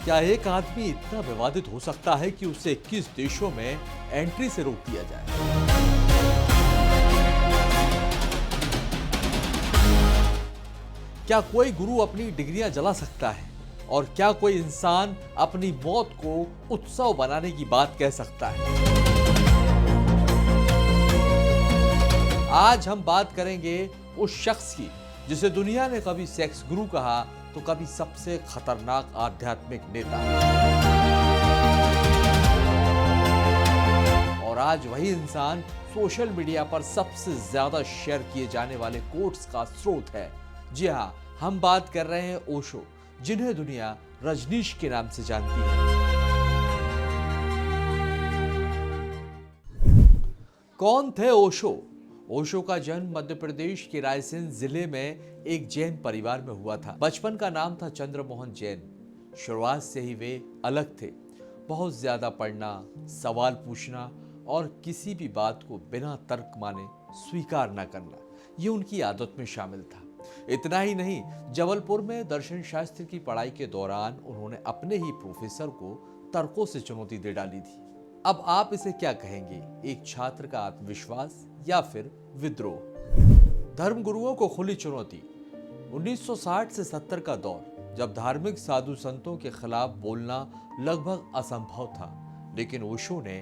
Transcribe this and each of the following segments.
क्या एक आदमी इतना विवादित हो सकता है कि उसे 21 देशों में एंट्री से रोक दिया जाए? क्या कोई गुरु अपनी डिग्रियां जला सकता है? और क्या कोई इंसान अपनी मौत को उत्सव बनाने की बात कह सकता है? आज हम बात करेंगे उस शख्स की जिसे दुनिया ने कभी सेक्स गुरु कहा तो कभी सबसे खतरनाक आध्यात्मिक नेता, और आज वही इंसान सोशल मीडिया पर सबसे ज्यादा शेयर किए जाने वाले कोट्स का स्रोत है। जी हां, हम बात कर रहे हैं ओशो, जिन्हें दुनिया रजनीश के नाम से जानती है। कौन थे ओशो? ओशो का जन्म मध्य प्रदेश के रायसेन जिले में एक जैन परिवार में हुआ था। बचपन का नाम था चंद्रमोहन जैन। शुरुआत से ही वे अलग थे। बहुत ज्यादा पढ़ना, सवाल पूछना और किसी भी बात को बिना तर्क माने स्वीकार न करना, ये उनकी आदत में शामिल था। इतना ही नहीं, जबलपुर में दर्शन शास्त्र की पढ़ाई के दौरान उन्होंने अपने ही प्रोफेसर को तर्कों से चुनौती दे डाली थी। अब आप इसे क्या कहेंगे, एक छात्र का आत्मविश्वास या फिर विद्रोह? धर्मगुरुओं को खुली चुनौती। 1960 से 70 का दौर, जब धार्मिक साधु संतों के खिलाफ बोलना लगभग असंभव था, लेकिन ओशो ने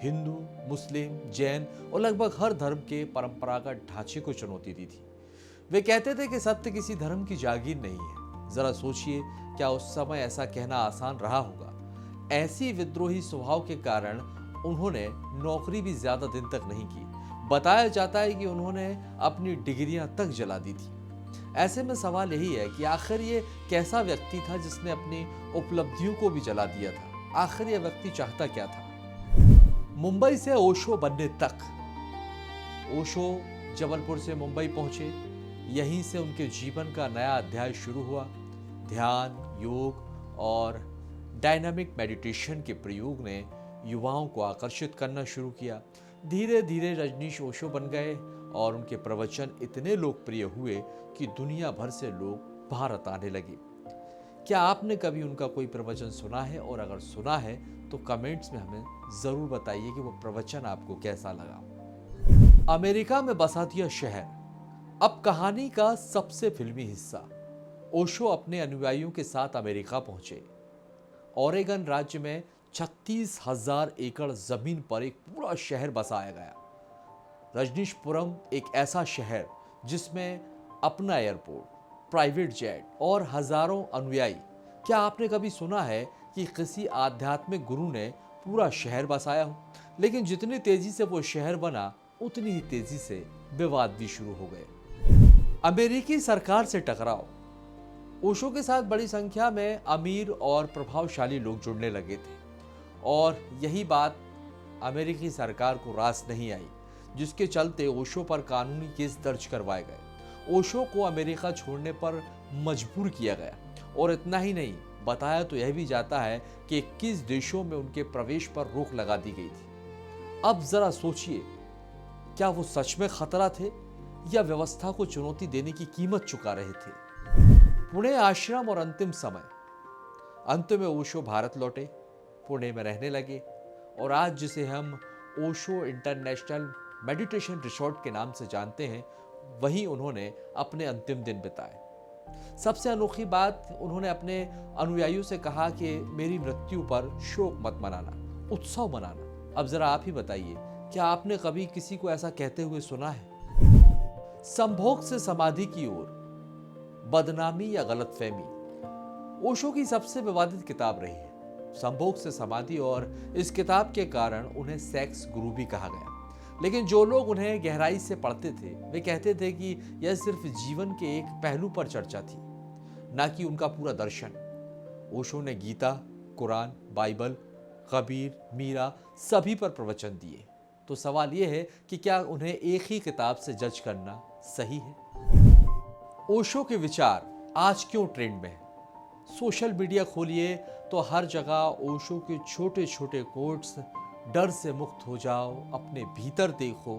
हिंदू, मुस्लिम, जैन और लगभग हर धर्म के परंपरागत ढांचे को चुनौती दी थी। वे कहते थे कि सत्य किसी धर्म की जागीर नहीं है। जरा सोचिए, क्या उस समय ऐसा कहना आसान रहा होगा? ऐसी विद्रोही स्वभाव के कारण उन्होंने नौकरी भी ज्यादा दिन तक नहीं की। बताया जाता है कि उन्होंने अपनी डिग्रियां तक जला दी थी। ऐसे में सवाल यही है कि आखिर ये कैसा व्यक्ति था जिसने अपनी उपलब्धियों को भी जला दिया था? आखिर यह व्यक्ति चाहता क्या था? मुंबई से ओशो बनने तक। ओशो जबलपुर से मुंबई पहुंचे। यहीं से उनके जीवन का नया अध्याय शुरू हुआ। ध्यान, योग और डायनामिक मेडिटेशन के प्रयोग ने युवाओं को आकर्षित करना शुरू किया। धीरे धीरे रजनीश ओशो बन गए और उनके प्रवचन इतने लोकप्रिय हुए कि दुनिया भर से लोग भारत आने लगे। क्या आपने कभी उनका कोई प्रवचन सुना है? और अगर सुना है तो कमेंट्स में हमें जरूर बताइए कि वो प्रवचन आपको कैसा लगा। अमेरिका में बसा दिया शहर। अब कहानी का सबसे फिल्मी हिस्सा। ओशो अपने अनुयायियों के साथ अमेरिका पहुंचे। ओरेगन राज्य में 36,000 एकड़ जमीन पर एक पूरा शहर बसाया गया। रजनीशपुरम एक ऐसा शहर जिसमें अपना एयरपोर्ट, प्राइवेट जेट और हजारों अनुयायी। क्या आपने कभी सुना है कि किसी आध्यात्मिक गुरु ने पूरा शहर बसाया हो? लेकिन जितनी तेजी से वो शहर बना, उतनी ही तेजी से विवाद भी शुरू हो गए। अमेरिकी सरकार से टकराव। ओशो के साथ बड़ी संख्या में अमीर और प्रभावशाली लोग जुड़ने लगे थे, और यही बात अमेरिकी सरकार को रास नहीं आई, जिसके चलते ओशो पर कानूनी केस दर्ज करवाए गए। ओशो को अमेरिका छोड़ने पर मजबूर किया गया, और इतना ही नहीं, बताया तो यह भी जाता है कि 21 देशों में उनके प्रवेश पर रोक लगा दी गई थी। अब जरा सोचिए, क्या वो सच में खतरा थे या व्यवस्था को चुनौती देने की कीमत चुका रहे थे? पुणे आश्रम और अंतिम समय। अंत में ओशो भारत लौटे, पुणे में रहने लगे, और आज जिसे हम ओशो इंटरनेशनल मेडिटेशन रिसोर्ट के नाम से जानते हैं, वहीं उन्होंने अपने अंतिम दिन बिताए। सबसे अनोखी बात, उन्होंने अपने अनुयायियों से कहा कि मेरी मृत्यु पर शोक मत मनाना, उत्सव मनाना। अब जरा आप ही बताइए, क्या आपने कभी किसी को ऐसा कहते हुए सुना है? संभोग से समाधि की ओर, बदनामी या गलतफहमी। ओशो की सबसे विवादित किताब रही है संभोग से समाधि, और इस किताब के कारण उन्हें सेक्स गुरु भी कहा गया। लेकिन जो लोग उन्हें गहराई से पढ़ते थे, वे कहते थे कि यह सिर्फ जीवन के एक पहलू पर चर्चा थी, ना कि उनका पूरा दर्शन। ओशो ने गीता, कुरान, बाइबल, कबीर, मीरा सभी पर प्रवचन दिए। तो सवाल यह है कि क्या उन्हें एक ही किताब से जज करना सही है? ओशो के विचार आज क्यों ट्रेंड में है? सोशल मीडिया खोलिए तो हर जगह ओशो के छोटे छोटे कोट्स, डर से मुक्त हो जाओ, अपने भीतर देखो,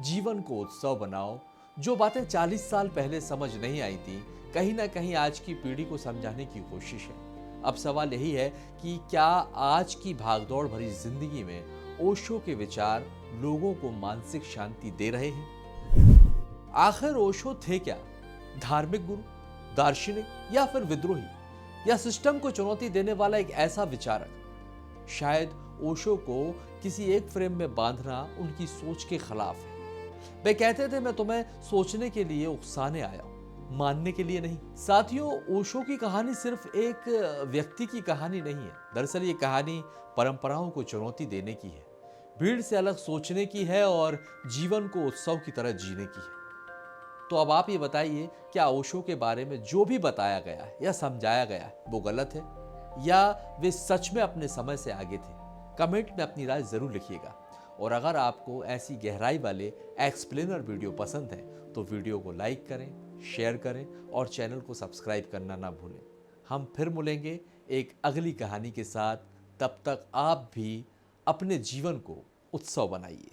जीवन को उत्सव बनाओ। जो बातें 40 साल पहले समझ नहीं आई थी, कहीं ना कहीं आज की पीढ़ी को समझाने की कोशिश है। अब सवाल यही है कि क्या आज की भागदौड़ भरी जिंदगी में ओशो के विचार लोगों को मानसिक शांति दे रहे हैं? आखिर ओशो थे क्या? धार्मिक गुरु, दार्शनिक या फिर विद्रोही, या सिस्टम को चुनौती देने वाला एक ऐसा विचारक? शायद ओशो को किसी एक फ्रेम में बांधना उनकी सोच के खिलाफ है। वे कहते थे, मैं तुम्हें सोचने के लिए उकसाने आया हूं, मानने के लिए नहीं। साथियों, ओशो की कहानी सिर्फ एक व्यक्ति की कहानी नहीं है। दरअसल ये कहानी परंपराओं को चुनौती देने की है, भीड़ से अलग सोचने की है और जीवन को उत्सव की तरह जीने की है। तो अब आप ये बताइए, क्या ओशो के बारे में जो भी बताया गया है या समझाया गया है वो गलत है, या वे सच में अपने समय से आगे थे? कमेंट में अपनी राय जरूर लिखिएगा। और अगर आपको ऐसी गहराई वाले एक्सप्लेनर वीडियो पसंद है तो वीडियो को लाइक करें, शेयर करें और चैनल को सब्सक्राइब करना ना भूलें। हम फिर मिलेंगे एक अगली कहानी के साथ। तब तक आप भी अपने जीवन को उत्सव बनाइए।